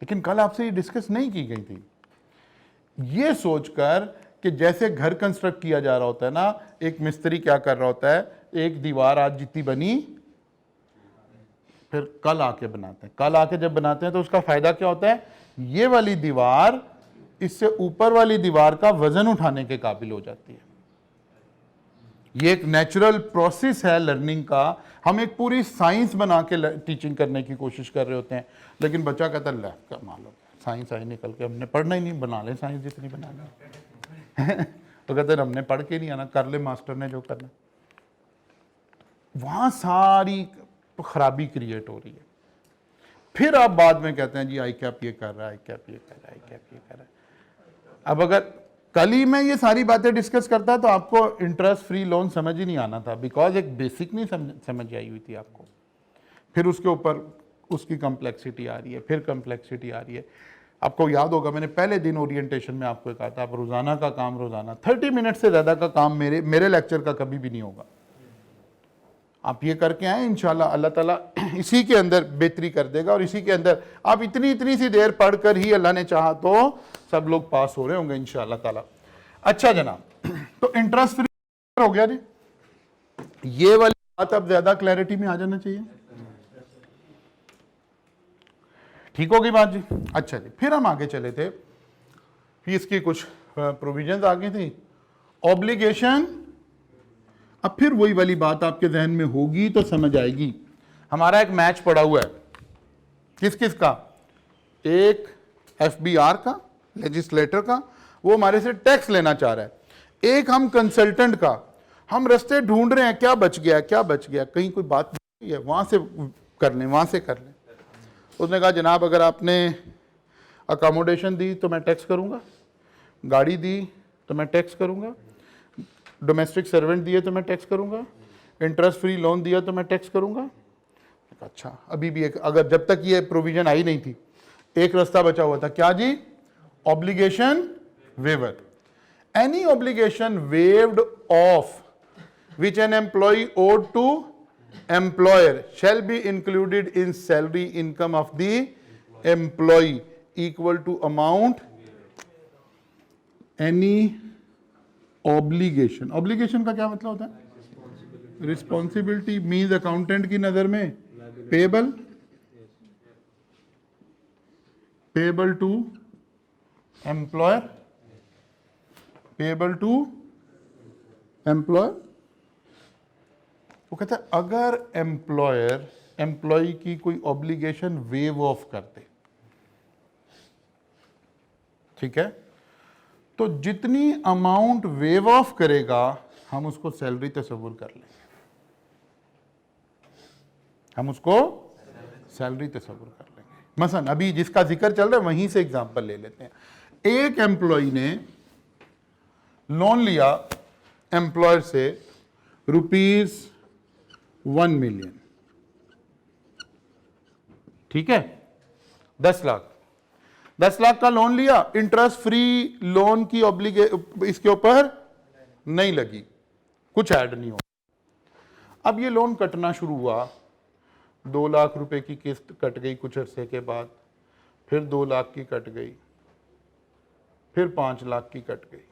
लेकिन कल आपसे ये डिस्कस नहीं की गई थी। ये सोचकर कि जैसे घर कंस्ट्रक्ट किया जा रहा होता है ना, एक मिस्त्री क्या कर रहा होता है, एक दीवार आज जितनी बनी फिर कल आके बनाते हैं। कल आके जब बनाते हैं तो उसका फायदा क्या होता है? ये वाली दीवार इससे ऊपर वाली दीवार का वजन उठाने के काबिल हो जाती है। ये एक नेचुरल प्रोसेस है लर्निंग का। हम एक पूरी साइंस बना के टीचिंग करने की कोशिश कर रहे होते हैं, लेकिन बच्चा कहता है क्या मालूम साइंस आई निकल के, हमने पढ़ना ही नहीं, बना ले साइंस जितनी बनानी तो कहते हैं हमने पढ़ के नहीं आना, कर ले मास्टर ने जो करना। वहां सारी खराबी क्रिएट हो रही है। फिर आप बाद में कहते हैं जी आई कैप ये कर रहा है, आई कैप ये कर रहा है, आई कैप ये कर रहा है। अब अगर कल ही मैं ये सारी बातें डिस्कस करता तो आपको इंटरेस्ट फ्री लोन समझ ही नहीं आना था, बिकॉज एक बेसिक नहीं समझ आई हुई थी आपको। फिर उसके ऊपर उसकी कम्प्लेक्सिटी आ रही है, फिर कम्प्लेक्सिटी आ रही है। आपको याद होगा मैंने पहले दिन ओरिएंटेशन में आपको कहा था, आप रोजाना का काम रोजाना 30 मिनट से ज्यादा का काम मेरे लेक्चर का कभी भी नहीं होगा। आप ये करके आए, इंशाल्लाह अल्लाह ताला इसी के अंदर बेहतरी कर देगा, और इसी के अंदर आप इतनी सी देर पढ़कर ही अल्लाह ने चाहा तो सब लोग पास हो रहे होंगे इंशाल्लाह ताला। अच्छा जनाब, तो इंटरेस्ट फ्री हो गया जी। ये वाली बात अब ज्यादा क्लैरिटी में आ जाना चाहिए, ठीक होगी बात जी। अच्छा जी, फिर हम आगे चले थे, फीस की कुछ प्रोविजंस आ गई थी, ऑब्लिगेशन। अब फिर वही वाली बात आपके जहन में होगी तो समझ आएगी। हमारा एक मैच पड़ा हुआ है, किस किस का? एक FBR का, लेजिस्लेटर का, वो हमारे से टैक्स लेना चाह रहा है। एक हम कंसल्टेंट का, हम रास्ते ढूंढ रहे हैं, क्या बच गया क्या बच गया, कहीं कोई बात है वहां से कर लें, वहां से कर लें। उसने कहा जनाब अगर आपने अकोमोडेशन दी तो मैं टैक्स करूंगा, गाड़ी दी तो मैं टैक्स करूंगा, डोमेस्टिक सर्वेंट दिए तो मैं टैक्स करूंगा, इंटरेस्ट फ्री लोन दिया तो मैं टैक्स करूंगा। अच्छा अभी भी एक, अगर जब तक ये प्रोविजन आई नहीं थी, एक रास्ता बचा हुआ था, क्या जी? Obligation waiver. Any obligation waived off which an employee owed to employer shall be included in salary income of the employee equal to amount any obligation. Obligation का क्या मतलब होता है? रिस्पॉन्सिबिलिटी मीन्स अकाउंटेंट की नजर में payable, payable to employer, payable to employer. वो कहता है अगर एम्प्लॉयर एम्प्लॉय की कोई ऑब्लिगेशन वेव ऑफ करते, ठीक है, तो जितनी अमाउंट वेव ऑफ करेगा हम उसको सैलरी तस्वुर कर लेंगे, हम उसको सैलरी तस्वुर कर लेंगे। मसलन अभी जिसका जिक्र चल रहा है वहीं से एग्जांपल ले लेते हैं। एक एम्प्लॉय ने लोन लिया एम्प्लॉयर से ₹1 मिलियन, ठीक है, 10 लाख का लोन लिया, इंटरेस्ट फ्री लोन की इसके ऊपर नहीं लगी, कुछ ऐड नहीं हो। अब ये लोन कटना शुरू हुआ, 2 लाख रुपए की किस्त कट गई कुछ अरसे के बाद, फिर 2 लाख की कट गई, फिर 5 लाख की कट गई।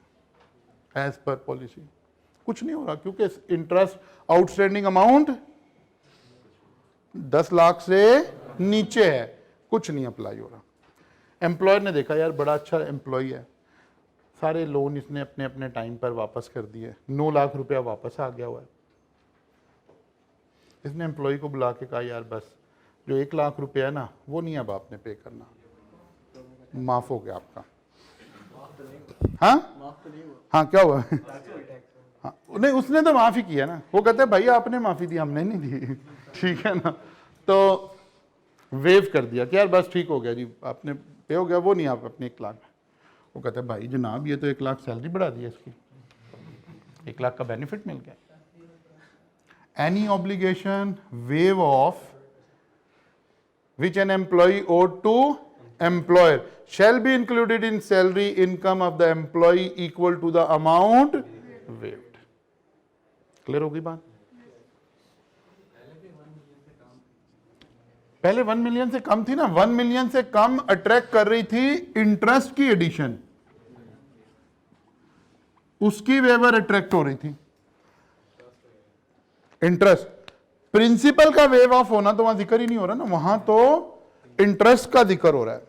एज पर पॉलिसी कुछ नहीं हो रहा क्योंकि इंटरेस्ट आउटस्टैंडिंग अमाउंट 10 लाख से नीचे है, कुछ नहीं अप्लाई हो रहा। एम्प्लॉयर ने देखा यार बड़ा अच्छा एम्प्लॉय है, सारे लोन इसने अपने अपने टाइम पर वापस कर दिए, 9 लाख रुपया वापस आ गया हुआ है। इसने एम्प्लॉय को बुला के कहा यार बस जो 1 लाख रुपया है ना वो नहीं अब आपने पे करना, माफ हो गया आपका। हाँ क्या हुआ? हाँ नहीं उसने तो माफ ही किया ना, वो कहते हैं भाई आपने माफी दी हमने नहीं दी, ठीक है ना, तो वेव कर दिया कि यार बस ठीक हो गया जी आपने पे हो गया, वो नहीं आप अपने 1 लाख। वो कहते हैं भाई जनाब ये तो 1 लाख सैलरी बढ़ा दी है इसकी, 1 लाख का बेनिफिट मिल गया। Any obligation waive off which an employee owed to employer shall be included in salary income of the employee equal to the amount waived. Clear होगी बात? पहले 1 मिलियन से कम थी ना, 1 मिलियन से कम अट्रैक्ट कर रही थी इंटरेस्ट की एडिशन, उसकी वेवर अट्रैक्ट हो रही थी। इंटरेस्ट प्रिंसिपल का वेव ऑफ होना तो वहां जिक्र ही नहीं हो रहा ना, वहां तो इंटरेस्ट का जिक्र हो रहा है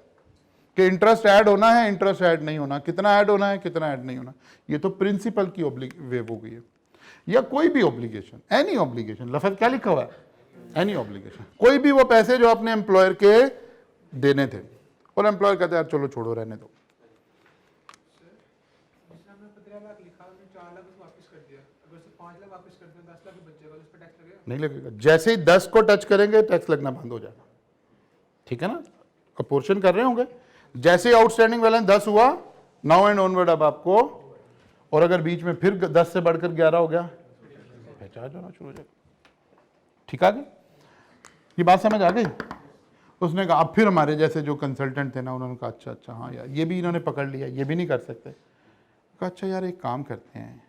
कि इंटरेस्ट ऐड होना है, इंटरेस्ट ऐड नहीं होना, कितना ऐड होना है, कितना ऐड नहीं होना। ये तो प्रिंसिपल की वेव हो गई है। या कोई भी ऑब्लिगेशन, एनी ऑब्लिगेशन, लफ्ज क्या लिखा हुआ है? एनी ऑब्लिगेशन, कोई भी वो पैसे जो अपने एम्प्लॉयर के देने थे और एम्प्लॉयर कहते हैं यार चलो छोड़ो रहने दो, नहीं लगेगा। जैसे ही 10 को टच करेंगे टैक्स लगना बंद हो जाएगा, ठीक है ना, अपोर्शन कर रहे होंगे। जैसे ही आउटस्टैंडिंग बैलेंस 10 हुआ, नाउ एंड ऑनवर्ड अब आपको, और अगर बीच में फिर 10 से बढ़कर 11 हो गया, चार्ज होना शुरू हो जाएगा। ठीक आ गई ये बात, समझ आ गई? उसने कहा अब फिर हमारे जैसे जो कंसल्टेंट थे ना, उन्होंने कहा अच्छा अच्छा हाँ यार ये भी इन्होंने पकड़ लिया, ये भी नहीं कर सकते। कहा अच्छा यार एक काम करते हैं,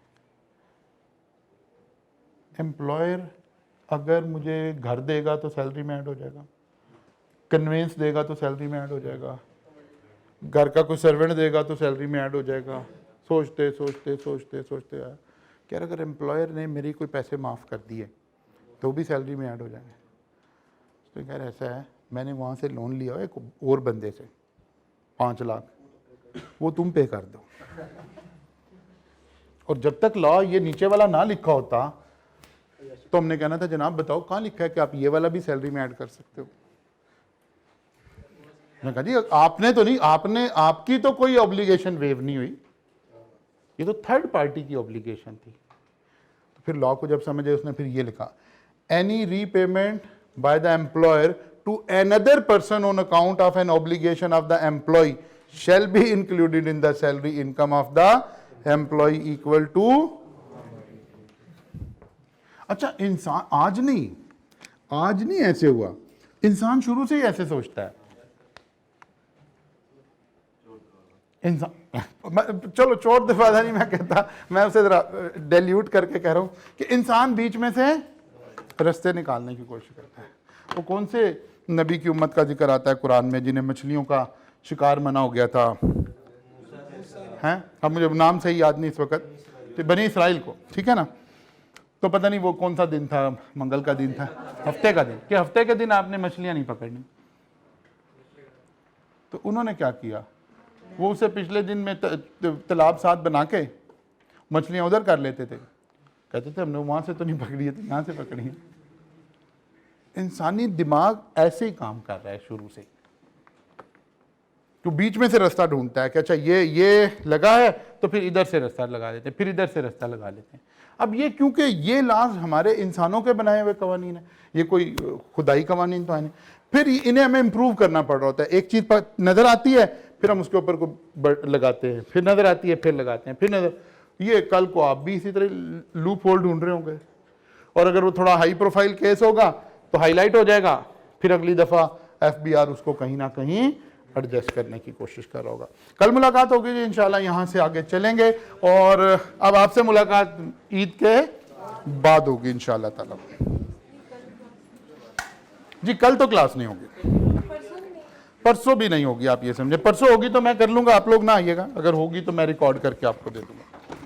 एम्प्लॉयर अगर मुझे घर देगा तो सैलरी में ऐड हो जाएगा, कन्वेंस देगा तो सैलरी में ऐड हो जाएगा, घर का कोई सर्वेंट देगा तो सैलरी में ऐड हो जाएगा। सोचते सोचते सोचते सोचते यार क्या अगर एम्प्लॉयर ने मेरी कोई पैसे माफ़ कर दिए तो भी सैलरी में ऐड हो जाएंगे। तो कह रहे ऐसा है, मैंने वहाँ से लोन लिया एक और बंदे से 5 लाख, वो तुम पे कर दो। और जब तक लॉ ये नीचे वाला ना लिखा होता तो हमने कहना था जनाब बताओ कहाँ लिखा है कि आप ये वाला भी सैलरी में ऐड कर सकते हो। मैं कहा जी आपने तो नहीं, आपने, आपकी तो कोई ऑब्लिगेशन वेव नहीं हुई, ये तो थर्ड पार्टी की ऑब्लिगेशन थी। तो फिर लॉ को जब समझे उसने फिर ये लिखा, any repayment by the employer to another person on account of an obligation of the employee shall be included in the salary income of the employee equal to। अच्छा, इंसान आज नहीं ऐसे हुआ, इंसान शुरू से ही ऐसे सोचता है। इंसान चलो चोट दरवाजा नहीं मैं कहता, मैं उसे जरा डेल्यूट करके कह रहा हूं कि इंसान बीच में से रास्ते निकालने की कोशिश करता है। वो कौन से नबी की उम्मत का जिक्र आता है कुरान में जिन्हें मछलियों का शिकार मना हो गया था, हैं? अब मुझे नाम सही याद नहीं इस वक्त, तो बनी इसराइल को, ठीक है ना। तो पता नहीं वो कौन सा दिन था, मंगल का दिन था, हफ्ते का दिन, कि हफ्ते के दिन आपने मछलियां नहीं पकड़नी। तो उन्होंने क्या किया, वो उसे पिछले दिन में तालाब साथ बना के मछलियां उधर कर लेते थे, कहते थे हमने वहां से तो नहीं पकड़ी है, तो यहाँ से पकड़ी है। इंसानी दिमाग ऐसे ही काम कर रहा है शुरू से, तो बीच में से रास्ता ढूंढता है कि अच्छा ये लगा है तो फिर इधर से रास्ता लगा देते हैं, फिर इधर से रास्ता लगा लेते हैं। अब ये क्योंकि ये लाज हमारे इंसानों के बनाए हुए कवानीन है, ये कोई खुदाई कवानीन तो है नहीं, फिर इन्हें हमें इम्प्रूव करना पड़ रहा होता है। एक चीज़ पर नज़र आती है फिर हम उसके ऊपर को लगाते हैं, फिर नज़र आती है फिर लगाते हैं, फिर नज़र, ये कल को आप भी इसी तरह लूप होल ढूंढ रहे होंगे, और अगर वो थोड़ा हाई प्रोफाइल केस होगा तो हाईलाइट हो जाएगा, फिर अगली दफ़ा FBI उसको कहीं ना कहीं एडजस्ट करने की कोशिश कर रहा होगा। कल मुलाकात होगी जी इंशाल्लाह, यहाँ से आगे चलेंगे, और अब आपसे मुलाकात ईद के बाद होगी इंशाल्लाह ताला। जी कल तो क्लास नहीं होगी, परसों भी नहीं होगी, आप ये समझे। परसों होगी तो मैं कर लूंगा, आप लोग ना आइएगा, अगर होगी तो मैं रिकॉर्ड करके आपको दे दूंगा।